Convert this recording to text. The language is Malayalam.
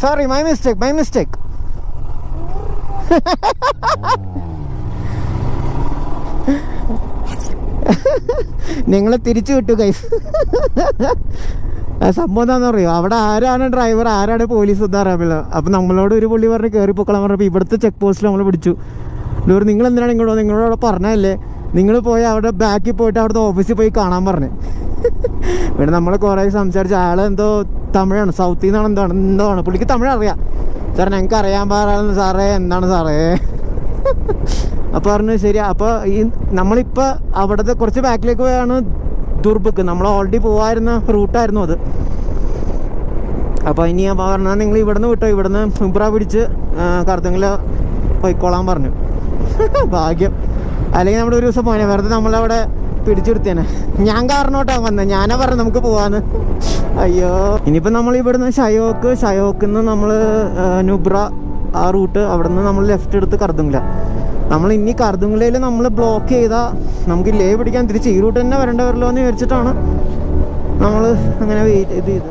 Sorry my mistake. നിങ്ങളെ തിരിച്ചു വിട്ടു ഗൈസ്. സംഭവം എന്താണെന്ന് പറയും, അവിടെ ആരാണ് ഡ്രൈവർ ആരാണ് പോലീസ് ഒന്നും അറിയാമില്ല. അപ്പം നമ്മളോട് ഒരു പുള്ളി പറഞ്ഞ് കയറി പൊക്കളാൻ പറഞ്ഞപ്പോൾ ഇവിടുത്തെ ചെക്ക് പോസ്റ്റിൽ നമ്മൾ പിടിച്ചു. ഇവർ നിങ്ങൾ എന്തിനാണ് ഇങ്ങോട്ട്, നിങ്ങളോട് അവിടെ പറഞ്ഞതല്ലേ, നിങ്ങൾ പോയി അവിടെ ബാക്കിൽ പോയിട്ട് അവിടുത്തെ ഓഫീസിൽ പോയി കാണാൻ പറഞ്ഞു. പിന്നെ നമ്മൾ കുറേ സംസാരിച്ച് ആൾ എന്തോ തമിഴാണ്, സൗത്തിൽ നിന്നാണ് എന്താണ് പുള്ളിക്ക് തമിഴ് അറിയാം. സാർ ഞങ്ങൾക്ക് അറിയാൻ പാടില്ല സാറേ, എന്താണ് സാറേ. അപ്പോൾ പറഞ്ഞു ശരി. അപ്പോൾ ഈ നമ്മളിപ്പോൾ അവിടുത്തെ കുറച്ച് ബാക്കിലേക്ക് പോയാണ് ദുർബക്ക്, നമ്മൾ ഓൾറെഡി പോകാതിരുന്ന റൂട്ടായിരുന്നു അത്. അപ്പോൾ ഇനി പറഞ്ഞാൽ നിങ്ങൾ ഇവിടുന്ന് വിട്ടോ, ഇവിടുന്ന് ഉബ്ര പിടിച്ച് കറുത്തങ്കില പോയിക്കോളാൻ പറഞ്ഞു. ഭാഗ്യം, അല്ലെങ്കിൽ നമ്മുടെ ഒരു ദിവസം പോനെ വെറുതെ നമ്മളവിടെ പിടിച്ചെടുത്തേനെ. ഞാൻ കാരണോട്ടാ വന്നത്, ഞാനാ പറഞ്ഞു നമുക്ക് പോവാന്ന്. അയ്യോ, ഇനിയിപ്പോൾ നമ്മൾ ഇവിടുന്ന് ഷയോക്കിന്ന് നമ്മൾ നുബ്ര ആ റൂട്ട്, അവിടെ നിന്ന് നമ്മൾ ലെഫ്റ്റ് എടുത്ത് കറുത്തങ്കില. നമ്മൾ ഇനി കറുത്തങ്കിലയിൽ നമ്മൾ ബ്ലോക്ക് ചെയ്താൽ നമുക്ക് ലേ പിടിക്കാൻ തിരിച്ച് ഈ റൂട്ട് തന്നെ വരേണ്ടി വരല്ലോ എന്ന് വിചാരിച്ചിട്ടാണ് നമ്മൾ അങ്ങനെ വെയിറ്റ് ചെയ്ത്